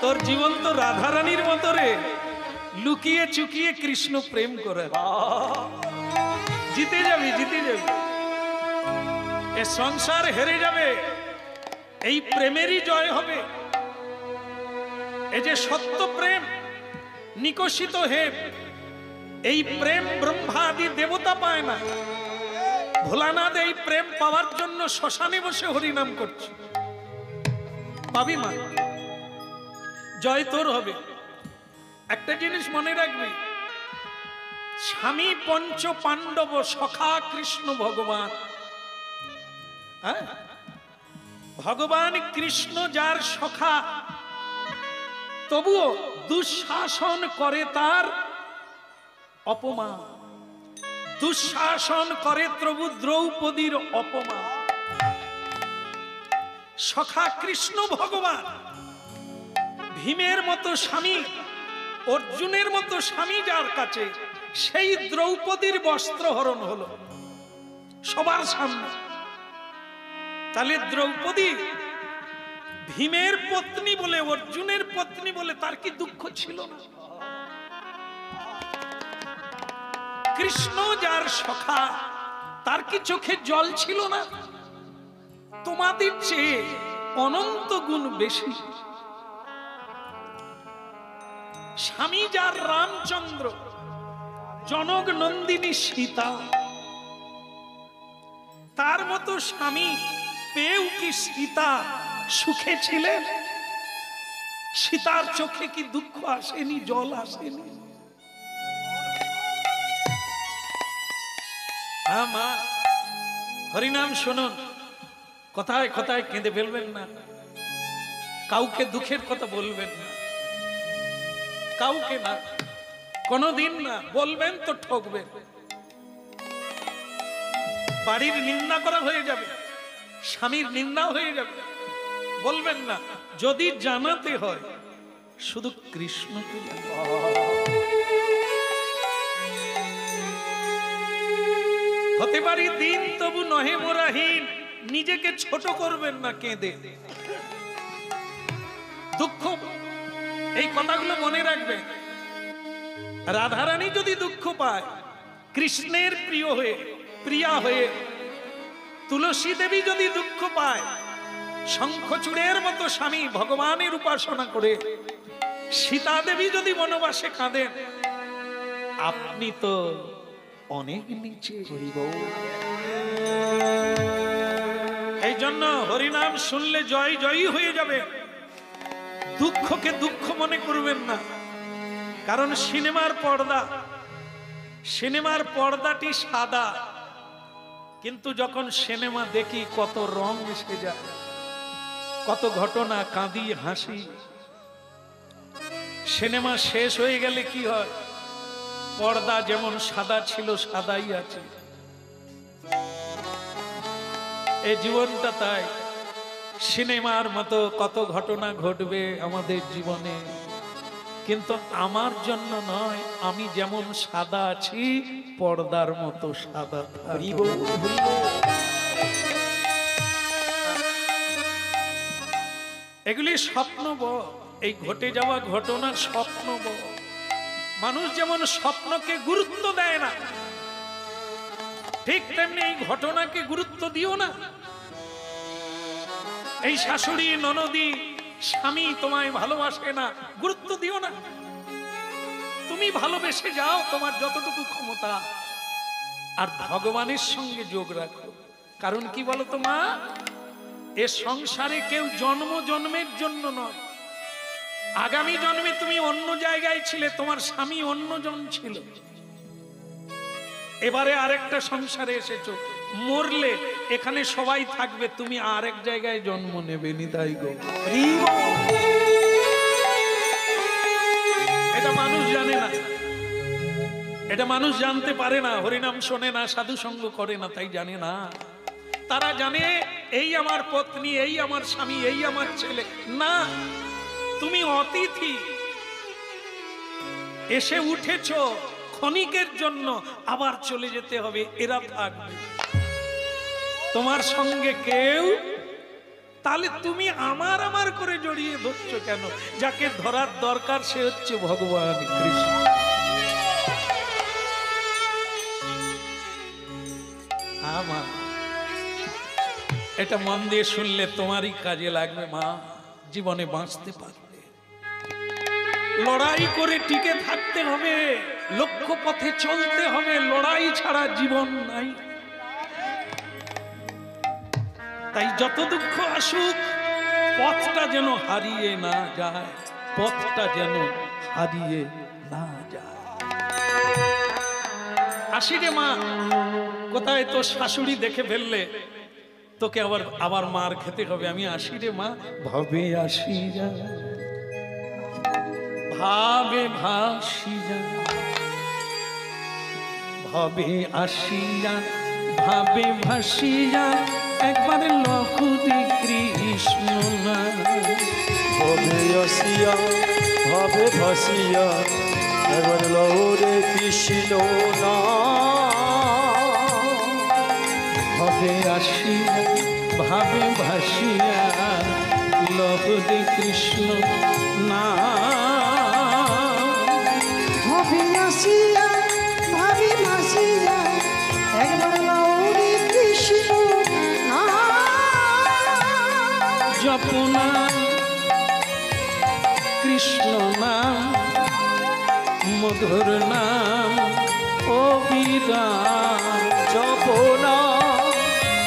তোর জীবন তো রাধারানীর মতো রে, লুকিয়ে চুকিয়ে কৃষ্ণ প্রেম করে। জিতে যাবি, জিতে যাবি। এ সংসার হেরে যাবে, এই প্রেমেরই জয় হবে। এই যে সত্য প্রেম নিকশিত হে, এই প্রেম ব্রহ্মা আদি দেবতা পায় না। ভোলানাথ এই প্রেম পাওয়ার জন্য শ্মশানে বসে হরিনাম করছে। পাবি মা, জয় তোর হবে। একটা জিনিস মনে রাখবি, স্বামী পঞ্চ পাণ্ডব সখা কৃষ্ণ ভগবান। ভগবান কৃষ্ণ যার সখা, তবুও দুঃশাসন করে তার অপমান, দুঃশাসন করে প্রভু দ্রৌপদীর অপমান। সখা কৃষ্ণ ভগবান, ভীমের মতো স্বামী, অর্জুনের মতো স্বামী যার কাছে, সেই দ্রৌপদীর বস্ত্র হরণ হলো সবার সামনে। তাহলে দ্রৌপদী ভীমের পত্নী বলে, অর্জুনের পত্নী বলে তার কি দুঃখ ছিল না? কৃষ্ণ যার সখা, তার কি চোখে জল ছিল না? তোমাদের চেয়ে অনন্ত গুণ বেশি। স্বামী যার রামচন্দ্র, জনক নন্দিনী সীতা, তার মতো স্বামী পেয়েও কি সীতা সুখে ছিলেন? সীতার চোখে কি দুঃখ আসেনি, জল আসেনি? মা, হরিনাম শুনুন, কথায় কথায় কেঁদে ফেলবেন না, কাউকে দুঃখের কথা বলবেন না, কাউকে না, কোনদিন না। বলবেন তো ঠকবেন, বাড়ির নিন্দা করা হয়ে যাবে, স্বামীর নিন্দা হয়ে যাবে। বলবেন না। যদি জানাতে হয় শুধু কৃষ্ণকে হতে পারি দিন, তবু নহে মোরাহীন। নিজেকে ছোট করবেন না কেঁদে। দুঃখ, এই কথাগুলো মনে রাখবে। রাধারানী যদি দুঃখ পায় কৃষ্ণের প্রিয় হয়ে, প্রিয়া হয়ে, তুলসী দেবী যদি দুঃখ পায় শঙ্খচূড়ের মতো স্বামী ভগবানের উপাসনা করে, সীতা দেবী যদি বনবাসে কাঁদেন, আপনি তো অনেক নিচে। এই জন্য হরিনাম শুনলে জয় জয়ী হয়ে যাবে। দুঃখকে দুঃখ মনে করবেন না। কারণ সিনেমার পর্দা, সিনেমার পর্দাটি সাদা, কিন্তু যখন সিনেমা দেখি কত রং এসে যায়, কত ঘটনা, কাঁদি হাসি। সিনেমা শেষ হয়ে গেলে কি হয়? পর্দা যেমন সাদা ছিল সাদাই আছে। এই জীবনটা তাই, সিনেমার মতো কত ঘটনা ঘটবে আমাদের জীবনে, কিন্তু আমার জন্য নয়। আমি যেমন সাদা আছি, পর্দার মতো সাদা থাকবো। এগুলি স্বপ্ন বল, এই ঘটে যাওয়া ঘটনার স্বপ্ন বল। মানুষ যেমন স্বপ্নকে গুরুত্ব দেয় না, ঠিক তেমনি এই ঘটনাকে গুরুত্ব দিও না। এই শাশুড়ি, ননদি, স্বামী তোমায় ভালোবাসে না, গুরুত্ব দিও না। তুমি ভালোবেসে যাও তোমার যতটুকু ক্ষমতা, আর ভগবানের সঙ্গে যোগ রাখো। কারণ কি বলো তো মা, এ সংসারে কেউ জন্ম জন্মের জন্য নয়। আগামী জন্মে তুমি অন্য জায়গায় ছিলে, তোমার স্বামী অন্যজন ছিল, এবারে আরেকটা সংসারে এসেছো। মরলে এখানে সবাই থাকবে, তুমি আরেক জায়গায় জন্ম নেবে। নিতাই গো, এটা মানুষ জানে না, এটা মানুষ জানতে পারে না। হরিনাম শোনে না, সাধু সঙ্গ করে না, তাই জানে না। তারা জানে এই আমার পত্নী, এই আমার স্বামী, এই আমার ছেলে। না, তুমি অতিথি, এসে উঠেছো ক্ষণিকের জন্য, আবার চলে যেতে হবে। এরা থাকবে, তোমার সঙ্গে কেউ তাহলে তুমি আমার আমার করে জড়িয়ে ধরছো কেন? যাকে ধরার দরকার সে হচ্ছে ভগবান কৃষ্ণ। আমার এটা মন দিয়ে শুনলে তোমারই কাজে লাগবে মা, জীবনে বাঁচতে পারবে। লড়াই করে টিকে থাকতে হবে, লক্ষ্য পথে চলতে হবে, লড়াই ছাড়া জীবন নাই। তাই যত দুঃখ আসুক পথটা যেন হারিয়ে না যায়, পথটা যেন হারিয়ে না যায়। আসি রে মা, কোথায় তো শাশুড়ি দেখে ফেললে, তোকে আবার মার খেতে হবে। আমি আসি রে মা, ভাবে আসি যা, ভাবে ভাসি যা, ভাবে আসি যা, ভাবে ভাসি যা, একবারে লহুদি কৃষ্ণ না। ভাবে আসিয়া ভাবে ভাসিয়া, একবার লহুরে কৃষ্ণ না। ভাবে আসিয়া ভাবে ভাসিয়া, লহুদি কৃষ্ণ না। ভাবে আসিয়া ভাবে ভাসিয়া, একবার লহুরি কৃষ্ণ না। জপনা কৃষ্ণ নাম, মধুর নাম অবিরাম। জপনা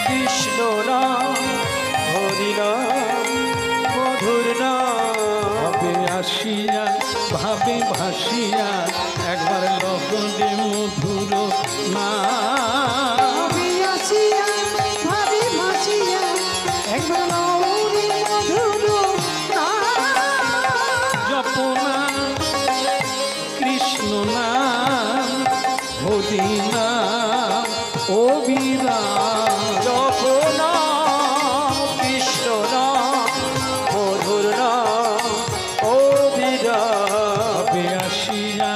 কৃষ্ণ নাম, হরি নাম মধুর নাম। ভাবে আসিয়া ভাবে ভাসিয়া, একবার লহদে মধুর নাম। ভাবে আসিয়া ভাবে ভাসিয়া, একবার লহুরি মধুর না। জপনা কৃষ্ণ নাম, হরি নাম অবিরাম। জপনা কৃষ্ণ নাম, মধুর নাম অবিরাম। ভাবে আসিয়া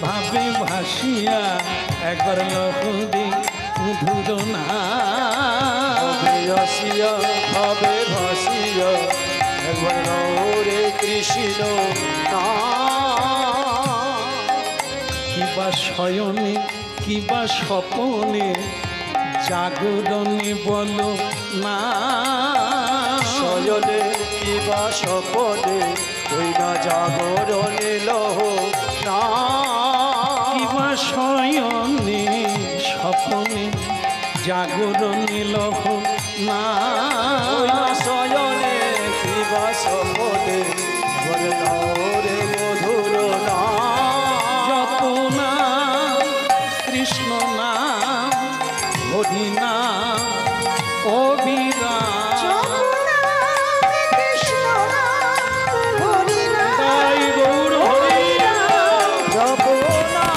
ভাবে ভাসিয়া, একবার লহদে মধুর নাম। ভাবে আসিয়া ভাবে ভাসিয়া, একবার লহুরে কৃষ্ণ নাম। কিবা শয়নে কিবা স্বপনে, জাগরণে বলো না। শয়নে কিবা স্বপনে, ওই না জাগরণে লহ না। কিবা শয়নে স্বপনে, জাগরণে লহ না। ওই না শয়নে কিবা স্বপনে, বলে লহরে মধুর নাম। জপনা কৃষ্ণ নাম, হরি নাম অবিরাম। যমুনা কৃষ্ণ নাম, হরি নাম। তাই গৌর হরি জপনা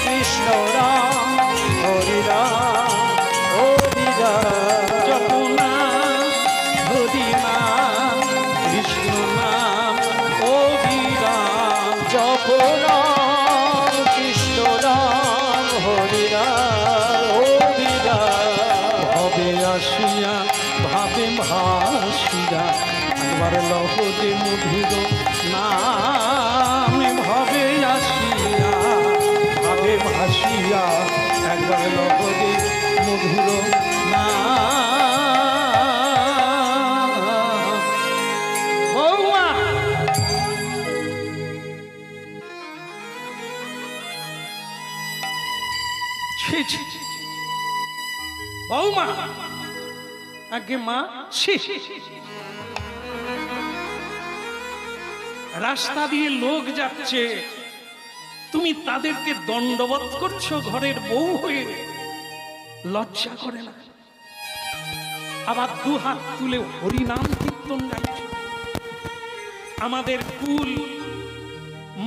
কৃষ্ণ নাম, হরি নাম অবিরাম। জপনা হরি নাম, কৃষ্ণ নাম অবিরাম। জপনা কৃষ্ণ নাম, হরি নাম অবিরাম। ভাবে আসিয়া ভাবে ভাসিয়া, একবার লহদে মধুর নাম। ভাবে আসিয়া ভাবে ভাসিয়া, একবার লহদে মধুর নাম। বৌমা ছি ছি ছি, বৌমা, আগে মা, ছি। রাস্তা দিয়ে লোক যাচ্ছে, তুমি তাদেরকে দণ্ডবৎ করছো ঘরের বউ হয়ে, লজ্জা করে না? আবার দু হাত তুলে হরিনাম কীর্তন গাইছো। আমাদের কুল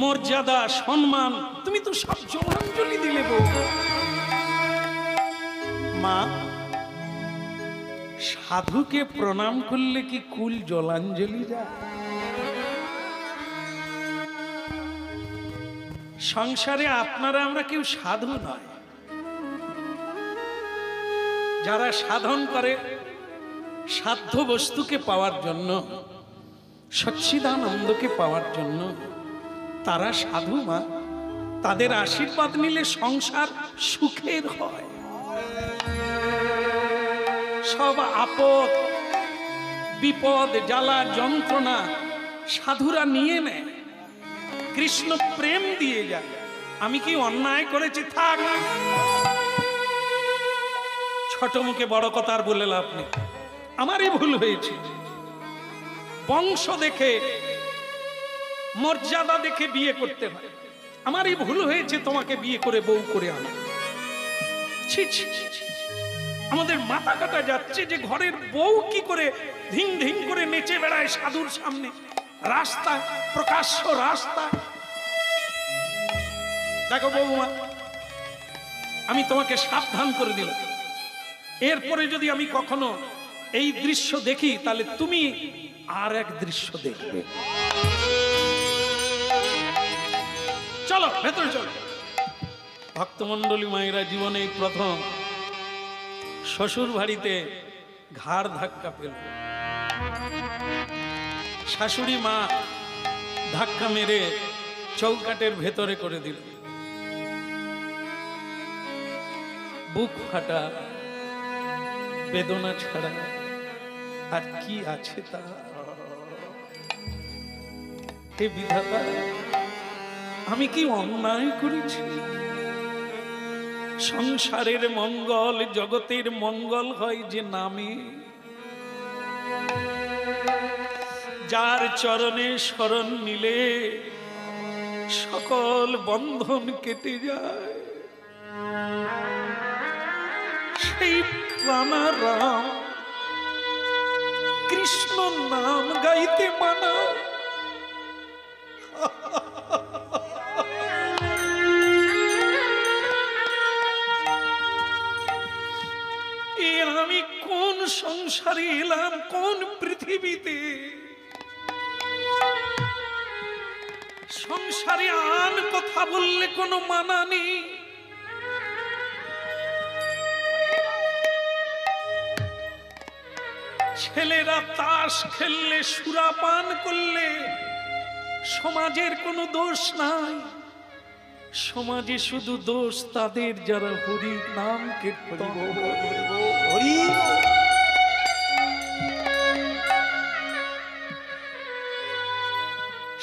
মর্যাদা সম্মান তুমি তো সব জলাঞ্জলি দিলে বউ। মা, সাধুকে প্রণাম করলে কি কুল জলাঞ্জলি যায়? সংসারে আপনারা আমরা কেউ সাধু নয়। যারা সাধন করে সাধ্য বস্তুকে পাওয়ার জন্য, সচ্চিদানন্দকে পাওয়ার জন্য তারা সাধু মা। তাদের আশীর্বাদ নিলে সংসার সুখের হয়। সব আপদ বিপদ জ্বালা যন্ত্রণা সাধুরা নিয়ে নেয়, কৃষ্ণ প্রেম দিয়ে যায়। আমি কি অন্যায় করেছি? থাক, ছোট মুখে বড় কথা আর বলে লাভ নেই। আমারই ভুল হয়েছে। বংশ দেখে মর্যাদা দেখে বিয়ে করতে হয়। আমারই ভুল হয়েছে তোমাকে বিয়ে করে বউ করে আনা। ছি ছি ছি ছি। আমাদের মাথা কাটা যাচ্ছে যে ঘরের বউ কি করে ধিং ধিং করে নেচে বেড়ায় সাধুর সামনে, রাস্তা প্রকাশ্য রাস্তা। দেখো বৌমা, আমি তোমাকে সাবধান করে দিলাম, এরপরে যদি আমি কখনো এই দৃশ্য দেখি তাহলে তুমি আর এক দৃশ্য দেখবে। চলো ভেতরে চলো। ভক্তমন্ডলী মায়েরা জীবনে প্রথম শ্বশুর বাড়িতে ঘাড় ধাক্কা পেল। শাশুড়ি মা ধাক্কা মেরে চৌকাটের ভেতরে করে দিল। বুক ফাটা বেদনা ছাড়া আর কি আছে তা। হে বিধাতা, আমি কি অন্যায় করেছি? সংসারের মঙ্গল জগতের মঙ্গল হয় যে নামে, যার চরণে শরণ নিলে সকল বন্ধন কেটে যায়, সেই প্রাণারাম কৃষ্ণ নাম গাইতে মানা। আমি কোন সংসারে এলাম, কোন পৃথিবীতে? সংসারে আন কথা বললে কোনো মানা নেই। ছেলেরা তাস খেললে সুরাপান করলে সমাজের কোনো দোষ নাই। সমাজে শুধু দোষ তাদের যারা হরি নাম কীর্তন হরি।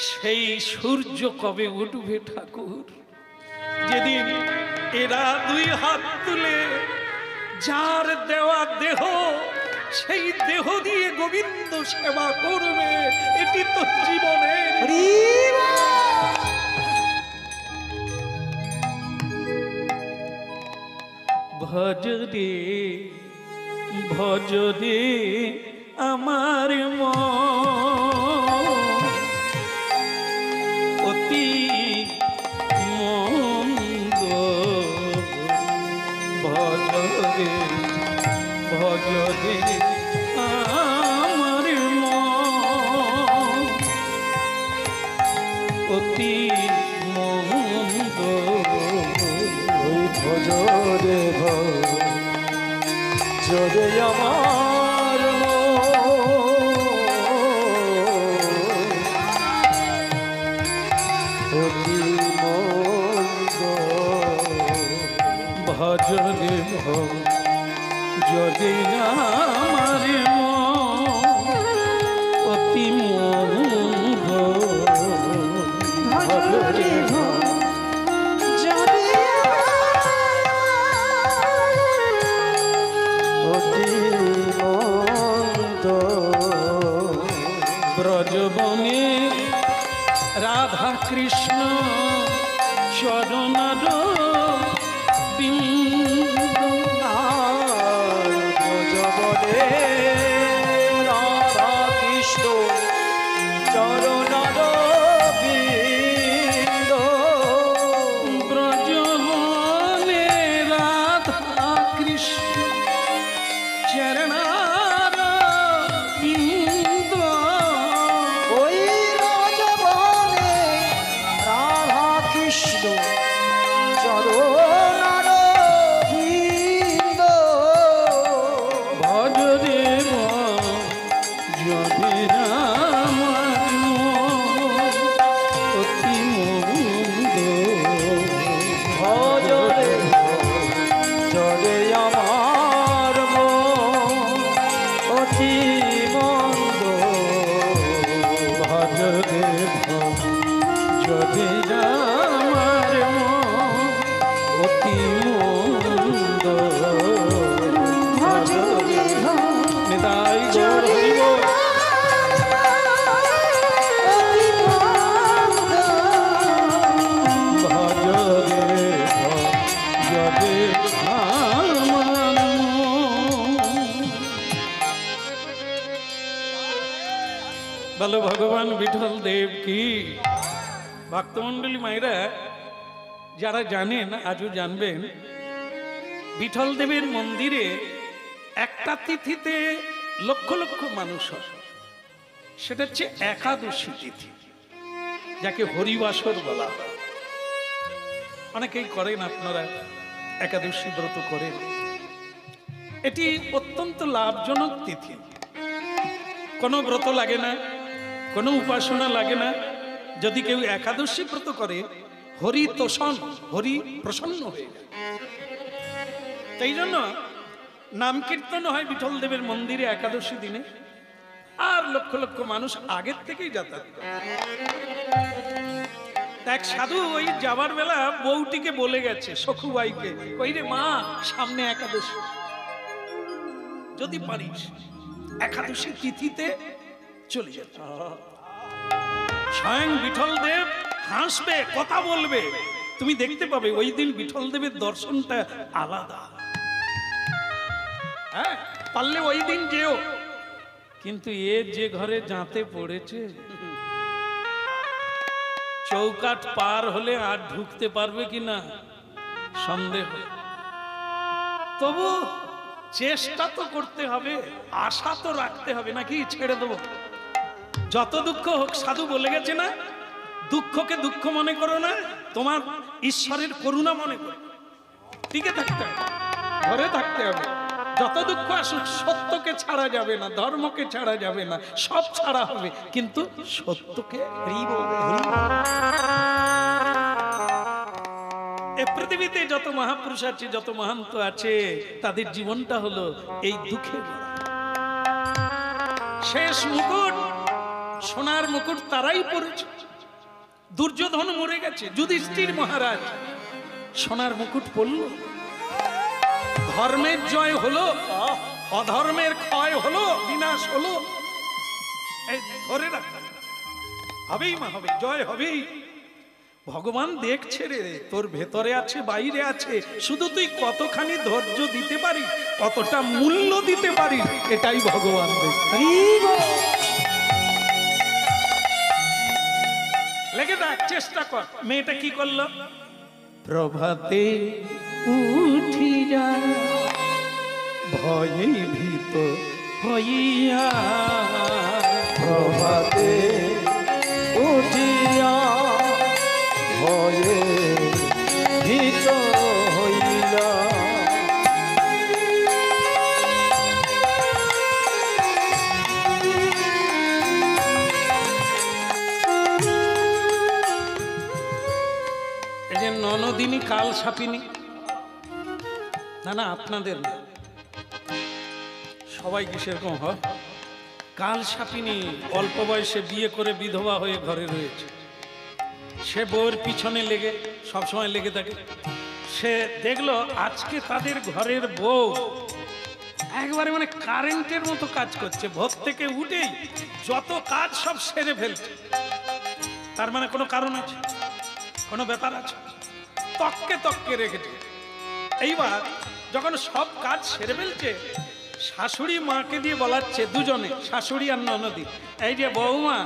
সেই সূর্য কবে উঠবে ঠাকুর, যেদিন এরা দুই হাত তুলে যার দেওয়া দেহ সেই দেহ দিয়ে গোবিন্দ সেবা করবে। এটি তো জীবনের ভজ রে ভজ রে আমার মন, অতি মঙ্গ ভজ রে ভজ রে আমার মন, অতি মঙ্গ ভজ রে ভজ রে আমার অতি মঙ্গ ভজ রে ভজ রে আমার অতি মঙ্গ ভজ রে ব্রজবনে রাধা কৃষ্ণ চরণার বিন্দু। ব্রজবনে রাধা কৃষ্ণ চরণার বিন্দ। ব্রজবনে রাধা কৃষ্ণ চরণার বিন্দু। ওই ব্রজবনে রাধা কৃষ্ণ চরণার বিন্দ। বিঠল দেব কি। ভক্তমণ্ডলী মায়েরা যারা জানেন আজও জানবেন, বিঠল দেবের মন্দিরে একটা তিথিতে লক্ষ লক্ষ মানুষ হয়, সেটা হচ্ছে একাদশী তিথি, যাকে হরিবাসর বলা হয়। অনেকেই করেন, আপনারা একাদশী ব্রত করেন। এটি অত্যন্ত লাভজনক তিথি। কোনো ব্রত লাগে না, কোনো উপাসনা লাগে না। যদি কেউ একাদশী ব্রত করে, হরি তোষণ, হরি প্রসন্ন হয়ে যায়। তাই জন্য নাম কীর্তন হয় বিঠল দেবের মন্দিরে একাদশী দিনে, আর লক্ষ লক্ষ মানুষ আগের থেকেই যাতায়াত করে। এক সাধু ওই যাবার বেলা বউটিকে বলে গেছে, সখুবাইকে, কই রে মা, সামনে একাদশী, যদি পারিস একাদশী তিথিতে চলে যেতে। স্বয়ং বিঠল দেব হাসবে, কথা বলবে, তুমি দেখতে পাবে ওই দিন বিঠল দেবের দর্শনটা আলাদা। হ্যাঁ, পারলে ওই দিন যেও। কিন্তু এ যে ঘরে যাতে পড়েছে, চৌকাঠ পার হলে আর ঢুকতে পারবে কিনা সন্দেহ। তবু চেষ্টা তো করতে হবে, আশা তো রাখতে হবে, নাকি ছেড়ে দেবো? যত দুঃখ হোক, সাধু বলে গেছে না, দুঃখকে দুঃখ মনে করো না, তোমার ঈশ্বরের করুণা মনে করো। টিকে থাকতে হবে, ঘরে থাকতে হবে। যত দুঃখ আসুক, সত্যকে ছাড়া যাবে না, ধর্মকে ছাড়া যাবে না, সব ছাড়া হবে, কিন্তু সত্যকে। এই পৃথিবীতে যত মহাপুরুষ আছে, যত মহান্ত আছে, তাদের জীবনটা হলো এই দুঃখে ভরা। শেষ মুকুট, সোনার মুকুট তারাই পড়েছে। দুর্যোধন মরে গেছে, যুধিষ্ঠির মহারাজ সোনার মুকুট পড়ল। ধর্মের জয় হলো, অধর্মের ক্ষয় হলো, বিনাশ হলো। এই ধরে রাখ, হবেই মা, হবে, জয় হবেই। ভগবান দেখছে রে, তোর ভেতরে আছে, বাইরে আছে, শুধু তুই কতখানি ধৈর্য দিতে পারিস, কতটা মূল্য দিতে পারিস, এটাই ভগবান দেখছে। লেগে দেখ, চেষ্টা কর। মেয়েটা কি করলো? প্রভাতে উঠি যায় ভয়ে ভীত হইয়া, প্রভাতে উঠিয়া ভয়ে ভীত হইলা, এই যে ননদিনী কাল সাপিনী, না না আপনাদের না, সবাই কি সেরকম হয়? কাল সাপিনী অল্প বয়সে বিয়ে করে বিধবা হয়ে ঘরে রয়েছে। সে বউয়ের পিছনে লেগে সবসময় লেগে থাকে। সে দেখলো আজকে তাদের ঘরের বউ একবারে মানে কারেন্টের মতো কাজ করছে, ভোর থেকে উঠেই যত কাজ সব সেরে ফেলছে। তার মানে কোনো কারণ আছে, কোনো ব্যাপার আছে, তককে তককে রেখেছে। এইবার যখন সব কাজ সেরে ফেলছে, শাশুড়ি মাকে দিয়ে বলাচ্ছে, দুজনে, শাশুড়ি আর ননদি, এই যে বৌমা,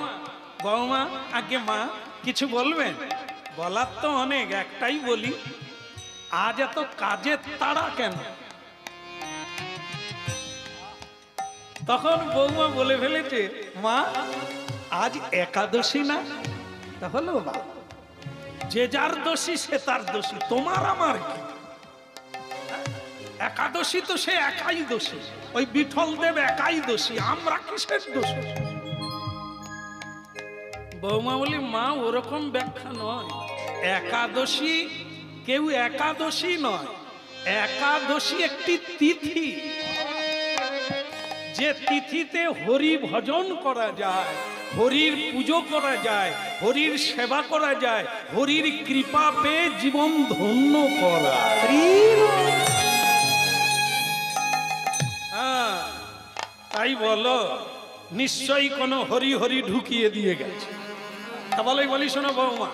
বৌমা, আগে মা কিছু বলবেন? বলার তো অনেক, একটাই বলি, আজ এত কাজের তাড়া কেন? তখন বৌমা বলে ফেলেছে, মা আজ একাদশী না? তাহলে না, যে যার দোষী সে তার দোষী, তোমার আমার কি? একাদশী তো সে একাই দোষী, ওই বিঠল দেব একাই দোষী, আমরা কিসের দোষী? বৌমা বলি, মা ওরকম ব্যাখ্যা নয়, একাদশী কেউ একাদশী নয়, একাদশী একটি তিথি, যে তিথিতে হরি ভজন করা যায়, হরির পুজো করা যায়, হরির সেবা করা যায়, হরির কৃপা পেয়ে জীবন ধন্য করা। হ্যাঁ, তাই বলো, নিশ্চয়ই কোনো হরি হরি ঢুকিয়ে দিয়ে গেছে। তা বলি, শোনো বৌমা,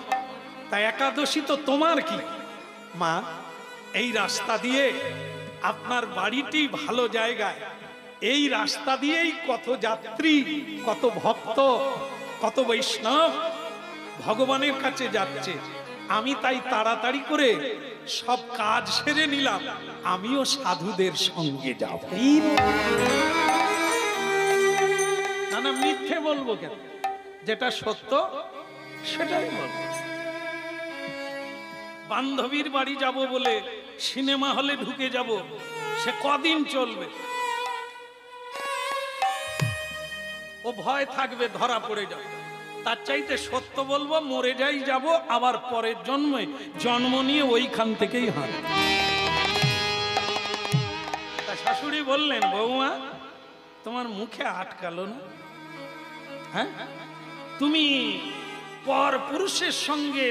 তা একাদশী তো তোমার কি? মা, এই রাস্তা দিয়ে আপনার বাড়িটি ভালো জায়গায়, এই রাস্তা দিয়েই কত যাত্রী, কত ভক্ত কত বৈষ্ণব ভগবানের কাছে যাচ্ছে, আমি তাই তাড়াতাড়ি করে সব কাজ সেরে নিলাম, আমিও সাধুদের সঙ্গে যাব। না না, মিথ্যে বলবো কেন? যেটা সত্য সেটাই বলবো। বান্ধবীর বাড়ি যাব বলে সিনেমা হলে ঢুকে যাব, সে কদিন চলবে? ও ভয় থাকবে ধরা পড়ে যাবে। তার চাইতে সত্য বলবো, মরে যাই যাব, আবার পরের জন্মে জন্ম নিয়ে ওইখান থেকেই হাঁট। তা শাশুড়ি বললেন, বৌমা তোমার মুখে আটকালো না? হ্যাঁ, তুমি পর পুরুষের সঙ্গে,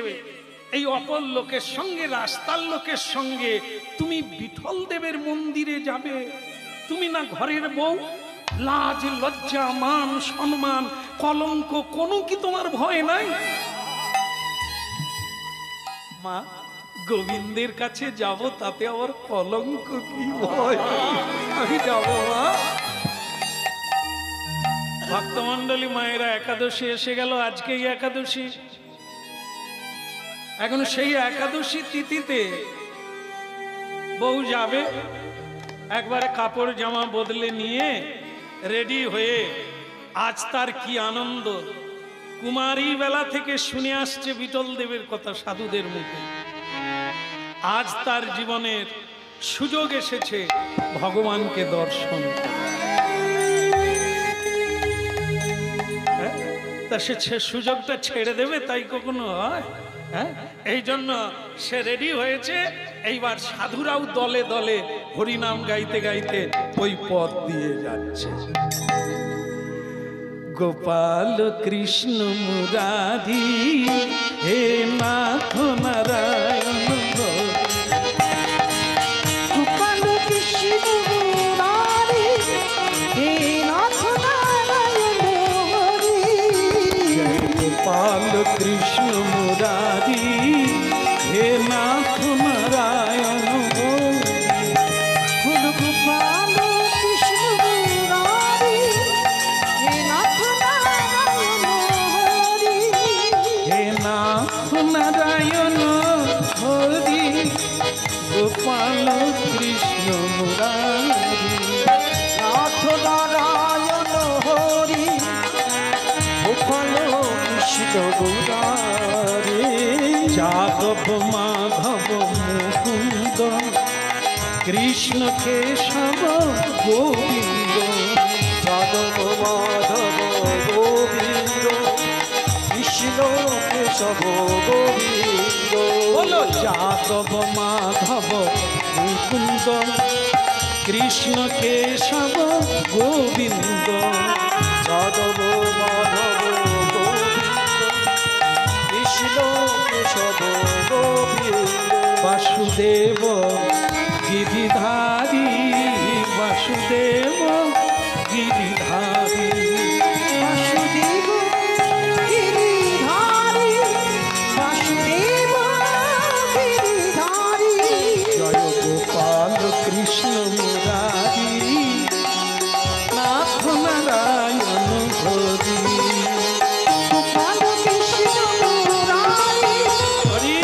এই অপর লোকের সঙ্গে, রাস্তার লোকের সঙ্গে তুমি বিঠল দেবের মন্দিরে যাবে? তুমি না ঘরের বউ? লাজ লজ্জা মান সম্মান কলঙ্ক কোনো কি তোমার ভয় নাই? মা, গোবিন্দের কাছে যাব, তাতে আবার কলঙ্ক কি ভয়? আমি যাব মা। ভক্তমন্ডলী মায়েরা, একাদশী এসে গেল, আজকেই একাদশী। এখন সেই একাদশী তিথিতে বউ যাবে, একবারে কাপড় জামা বদলে নিয়ে রেডি হয়ে, আজ তার কি আনন্দ! কুমারী বেলা থেকে শুনে আসছে বিঠল দেবের কথা সাধুদের মুখে, আজ তার জীবনের সুযোগ এসেছে ভগবানকে দর্শন। তা সে সুযোগটা ছেড়ে দেবে তাই কখনো হয়? হ্যাঁ, এই জন্য সে রেডি হয়েছে। এইবার সাধুরাও দলে দলে হরিনাম গাইতে গাইতে ওই পথ দিয়ে যাচ্ছে। গোপাল কৃষ্ণ মুরারি হে নাথ নারায়ণ, গোপাল কৃষ্ণ মুরারি হে নাথ নারায়ণ হরি। গোপাল কৃষ্ণ মুরারি হে নাথ নারায়ণ হরি। গোপাল কৃষ্ণ মুরারি হে নাথ নারায়ণ হরি। হে নাথ নারায়ণ হরি, গোপাল কৃষ্ণ মুরারি। নাথ নারায়ণ হরি, গোপাল কৃষ্ণ মুরারি। যাদব মাধব মুকুন্দ, কৃষ্ণ কেশব গোবিন্দ। যাদব মাধব গোবিন্দ, কৃষ্ণ কেশব গোবিন্দ। বলো, যাদব মাধব মুকুন্দ, কৃষ্ণ কেশব গোবিন্দ। যাদব মাধব গোবিন্দ, কৃষ্ণ কেশব গোবিন্দ। বাসুদেব গিরিধারী, বাসুদেব গিরিধারী। বাসুদেব গিরিধারী, বাসুদেব গিরিধারী। জয় গোপাল কৃষ্ণ মুরারি, নাথ নারায়ণ হরি। গোপাল কৃষ্ণ মুরারি হরি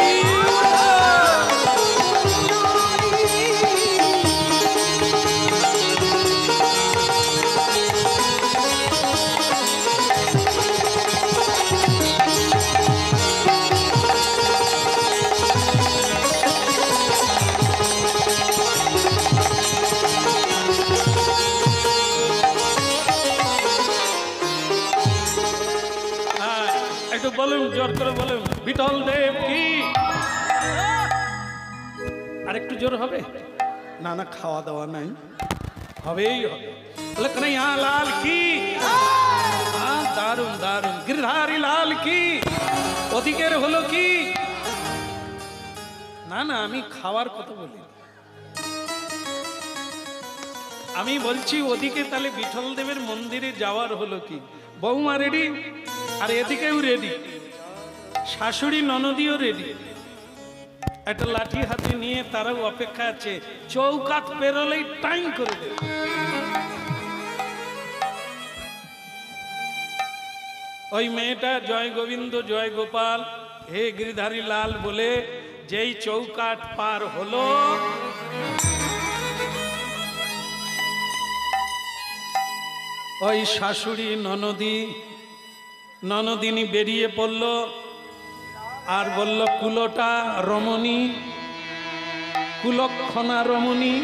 একটু বলুন, জোর করে বলুন, বিঠল দেব কি। আর একটু জোর হবে না? না, খাওয়া দাওয়া নাই, হবেই হবে। বলে কন্হৈয়া লাল কি। দারুন দারুন, গিরধারী লাল কি। ওদিকের হলো কি? না না, আমি খাওয়ার কথা বলি, আমি বলছি ওদিকে তাহলে বিঠল দেবের মন্দিরে যাওয়ার হলো কি। বৌমা রেডি, আর এদিকেও রেডি, শাশুড়ি ননদিও রেডি, একটা লাঠি হাতে নিয়ে তারাও অপেক্ষা আছে। চৌকাঠ পেরোলেই টাইম করে দেবে। ওই মেয়েটা জয় গোবিন্দ জয় গোপাল হে গিরিধারী লাল বলে যেই চৌকাঠ পার হলো, ওই শাশুড়ি ননদিনী বেরিয়ে পড়ল আর বলল, কুলোটা রমণী, কুলক্ষণা রমণী,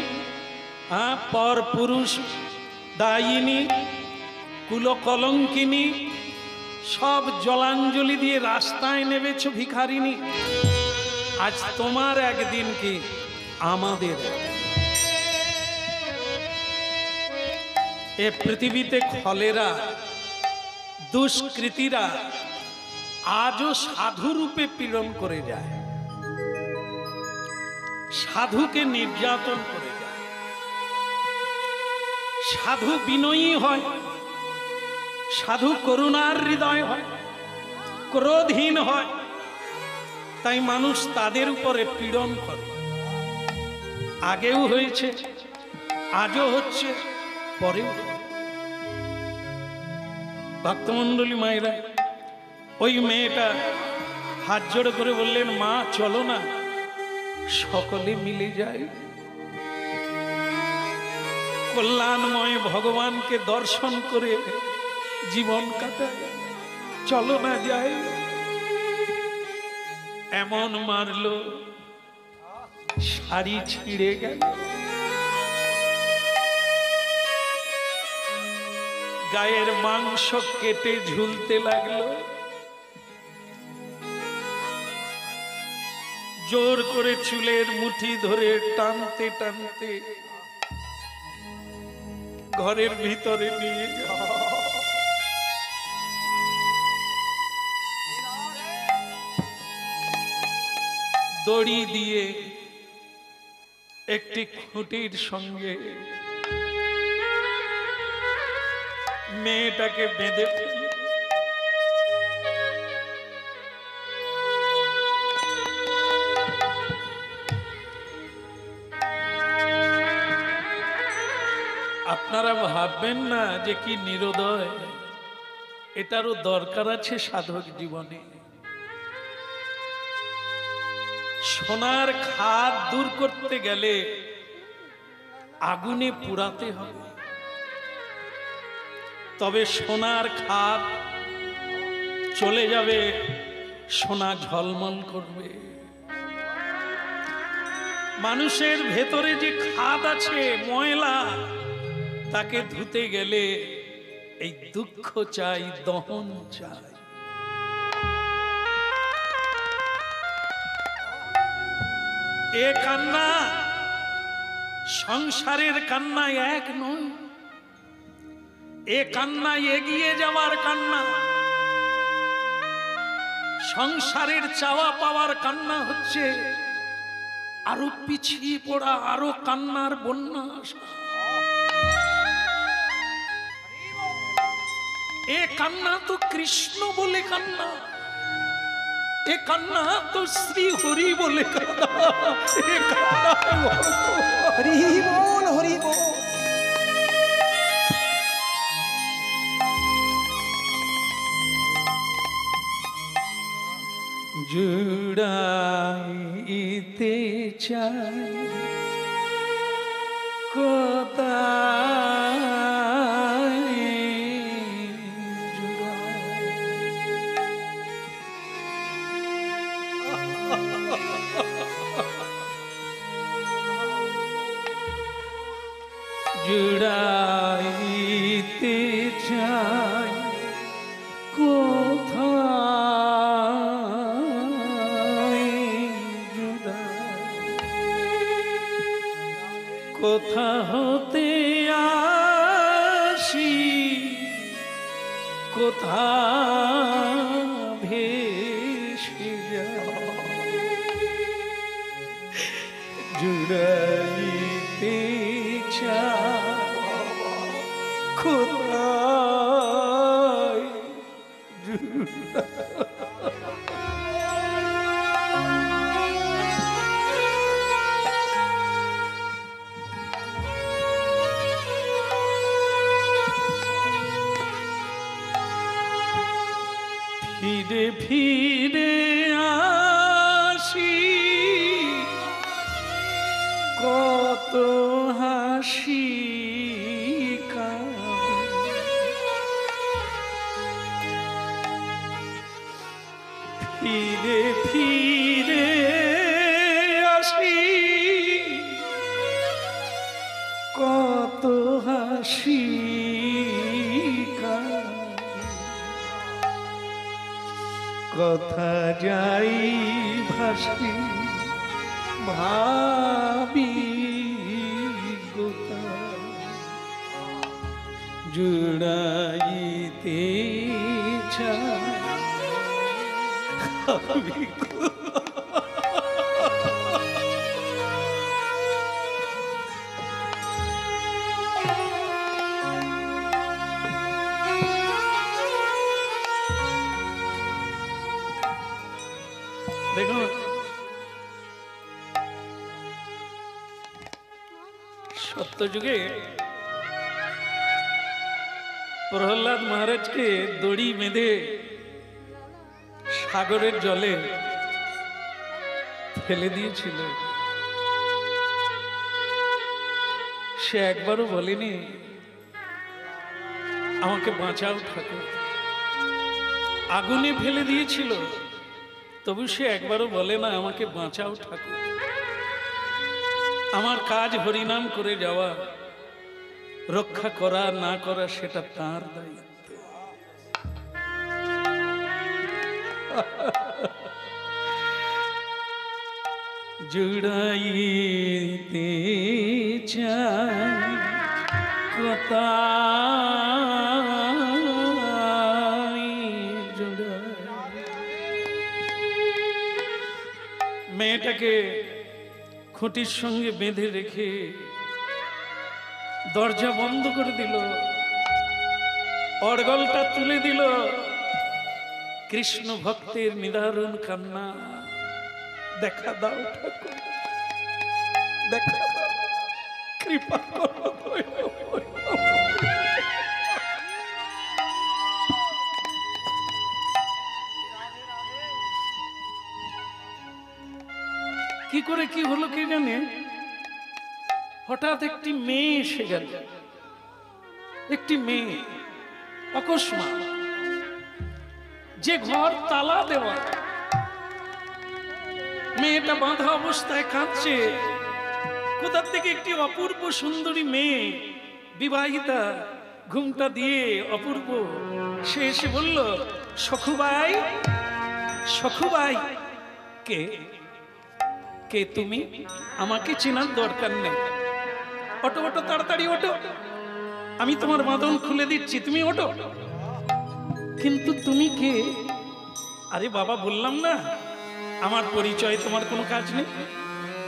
পর পুরুষ দায়িনী, কুলকলঙ্কিনী, সব জলাঞ্জলি দিয়ে রাস্তায় নেমেছ ভিখারিনী। আজ তোমার একদিন কি আমাদের। এ পৃথিবীতে খলেরা দুষ্কৃতীরা আজও সাধু রূপে পীড়ন করে যায়, সাধুকে নির্যাতন করে যায়। সাধু বিনয়ী হয়, সাধু করুণার হৃদয় হয়, ক্রোধহীন হয়, তাই মানুষ তাদের উপরে পীড়ন করে। আগেও হয়েছে, আজও হচ্ছে, পরেও। ভক্তমণ্ডলী মায়েরা, ওই মেয়েটা হাত জোড়ে করে বললেন, মা চলো না, সকলে মিলে যায়, কল্যাণময় ভগবানকে দর্শন করে জীবন কাটায়, চলো না যাই। এমন মারলো, শাড়ি ছিঁড়ে গেল, গায়ের মাংস কেটে ঝুলতে লাগলো, জোর করে চুলের মুঠি ধরে টানতে টানতে ঘরের ভিতরে নিয়ে গেল। দড়ি দিয়ে একটি খুঁটির সঙ্গে মেয়েটাকে বেঁধে ফেলল। আপনারা ভাববেন না যে কি নিরোদয়, এটারও দরকার আছে সাধক জীবনে। সোনার খাদ দূর করতে গেলে আগুনে পুড়াতে হবে, তবে সোনার খাদ চলে যাবে, সোনা ঝলমল করবে। মানুষের ভেতরে যে খাদ আছে ময়লা, তাকে ধুতে গেলে এই দুঃখ চাই, দহন চাই। এ কান্না সংসারের কান্না এক নয়, এ কান্না এগিয়ে যাওয়ার কান্না। সংসারের চাওয়া পাওয়ার কান্না হচ্ছে আরো পিছিয়ে পড়া, আরো কান্নার বন্যা আসা। এ কান্না তো কৃষ্ণ বলে কান্না, এ কান্না তো শ্রী হরি বলে কান্না। এ কান্না হরি বল, হরি বল। জুড়াইতে চাই কোথায়, জুড়াইতে চাই কোথায়, কোথা হতে আসি, কোথা ভেসে যায়, জুড়াইতে চাই কোথায়। ফিরে আসি কত হাসি কাঁদি, ফিরে ফিরে আসি কত হাসি কথা যাই ভাসি ভাবি গোতা জুড়াইতে চাই দেখো সত্যযুগে প্রহ্লাদ মহারাজকে দড়ি বেঁধে সাগরের জলে ফেলে দিয়েছিল। সে একবারও বলেনি আমাকে বাঁচাও ঠাকুর। আগুনে ফেলে দিয়েছিল, তবু সে একবারও বলে না আমাকে বাঁচাও ঠাকুর। আমার কাজ হরিনাম করে যাওয়া, রক্ষা করা না করা সেটা তার দায়িত্ব। জুড়াইতে চাই কথা মেয়েটাকে খুঁটির সঙ্গে বেঁধে রেখে দরজা বন্ধ করে দিল, অর্গলটা তুলে দিল। কৃষ্ণ ভক্তের নিদারুণ কান্না, দেখা দাও ঠাকুর, দেখা দাও, কৃপা করো। কি করে কি হলো কে জানে, হঠাৎ একটি মেয়ে এসে গেল। একটি মেয়ে অকস্মাৎ, যে ঘর তালা দেওয়া, মেয়েটা বাঁধা অবস্থায় কাঁদছে। কোথা থেকে একটি অপূর্ব সুন্দরী মেয়ে, বিবাহিতা, ঘুমটা দিয়ে অপূর্ব, সে এসে বলল, সখুবাই, সখুবাই। কে কে তুমি? আমাকে চেনার দরকার নেই। ওটো ওটো, তাড়াতাড়ি ওটো, আমি তোমার বাঁধন খুলে দিচ্ছি, তুমি ওটো। কিন্তু তুমি কে? আরে বাবা, বললাম না আমার পরিচয় তোমার কোনো কাজ নেই,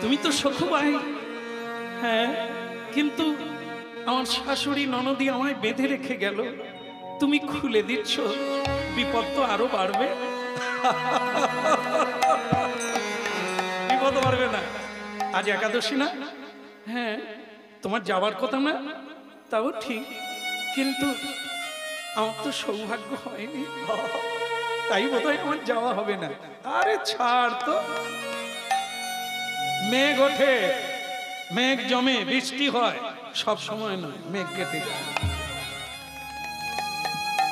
তুমি তো সখুবাই। হ্যাঁ, কিন্তু আমার শাশুড়ি ননদি আমায় বেঁধে রেখে গেল, তুমি খুলে দিচ্ছ, বিপদ তো আরো বাড়বে। বিপদ বাড়বে না? আজ একাদশী না? হ্যাঁ, তোমার যাওয়ার কথা না, তাও ঠিক, কিন্তু আমার তো সৌভাগ্য হয়নি, তাই বোধহয় আমার যাওয়া হবে না। আরে ছাড় তো, মেঘ ওঠে, মেঘ জমে, বৃষ্টি হয়, সব সময় নয়, মেঘ কেটে যায়।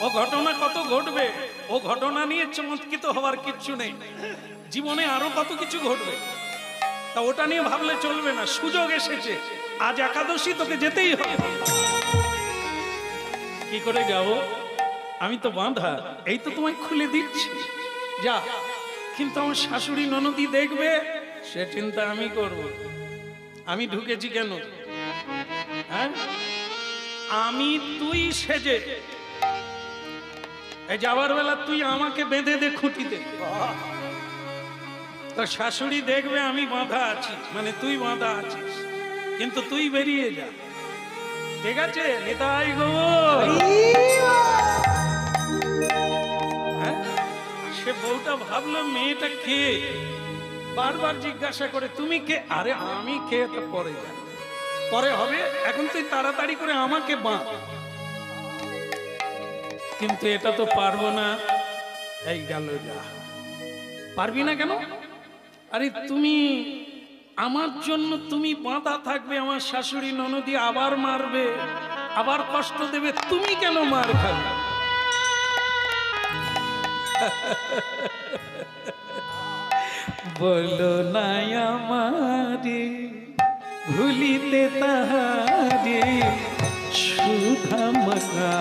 ও ঘটনা কত ঘটবে, ও ঘটনা নিয়ে চমৎকৃত হওয়ার কিচ্ছু নেই, জীবনে আরো কত কিছু ঘটবে, তা ওটা নিয়ে ভাবলে চলবে না। সুযোগ এসেছে, আজ একাদশী, তোকে যেতেই হবে। কি করে যাবো? আমি তো বাঁধা, এই তো তোমায় খুলে দিচ্ছি, যা। কিন্তু আমার শাশুড়ি ননদি দেখবে, সে চিন্তা আমি করব। আমি ঢুকেছি কেন? হ্যাঁ, আমি তুই সেজে এই যাওয়ার বেলা তুই আমাকে বেঁধে দে খুঁটিতে, তো শাশুড়ি দেখবে আমি বাঁধা আছি, মানে তুই বাঁধা আছিস, কিন্তু তুই বেরিয়ে যা, ঠিক আছে? নিতাই গৌর। হ্যাঁ, সে বউটা ভাবলো মেয়েটা কে, বারবার জিজ্ঞাসা করে তুমি কে? আরে আমি কে তো পরে যাবে, পরে হবে, এখন তুই তাড়াতাড়ি করে আমাকে বাঁধ। কিন্তু এটা তো পারবো না, এই গেল যা, পারবি না কেন? আরে তুমি আমার জন্য তুমি বাঁধা থাকবে, আমার শাশুড়ি ননদি আবার মারবে, আবার কষ্ট দেবে, তুমি কেন মার খাবে? বলো না আমারে ভুলিতে তাহারে সুধা মাখা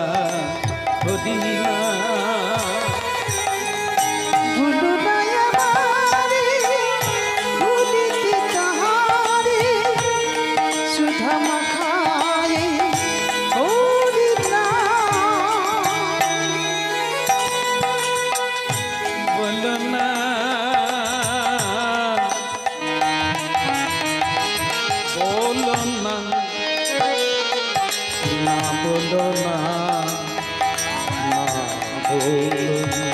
হরিনা। ভুলো না আমারে ভুলিতে তাহারে সুধা মাখায় হরিনা। বলো না বলো না না বলো না না বলো না।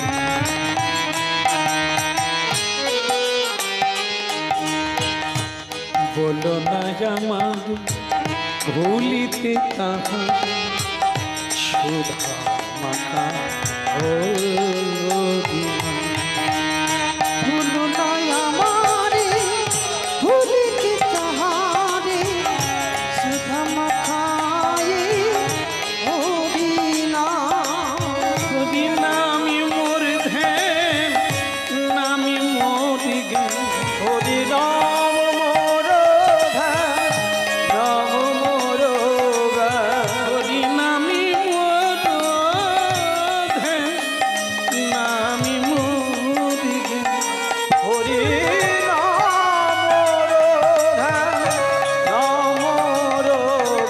বলো না আমার ভুলিতে তাহা সুধা মাখা হরিনা। ভুলো না আমারে ভুলিতে তাহারে সুধা মাখায় হরিনা। যদি নামি মোর ধ্যান নামি মোর জ্ঞান হরি নাম মোর ধ্যান, নাম মোর গান। যদি নামি মোর ধ্যান নামি মোর জ্ঞান হরি নাম মোর ধ্যান, নাম মোর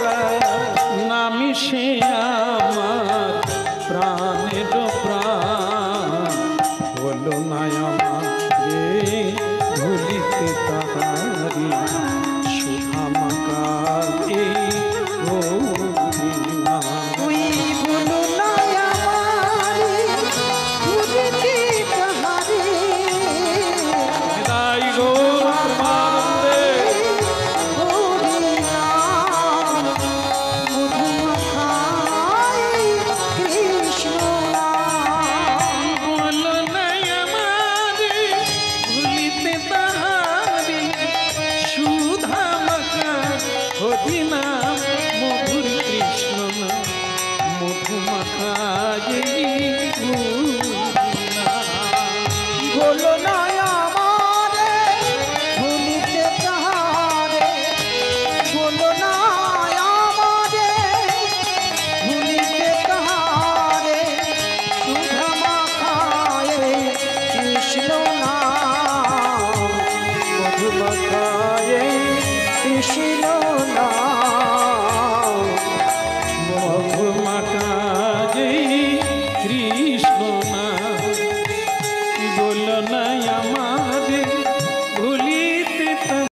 গান। নামি সে আমার প্রাণের প্রাণ। বলো না আমার ভুলিতে তাহারি সুধা মাখা হরিনা। ওই ভুলো না আমারে ভুলিতে তাহারে বিদায় গো প্রেমানন্দে। হরিনা। মধু মাখায় কৃষ্ণ নাম। বলো না আমারে ভুলিতে তাহারি সুধা মাখা হরিনা। মধুর কৃষ্ণ না মধু মাখা হরিনা। বলো না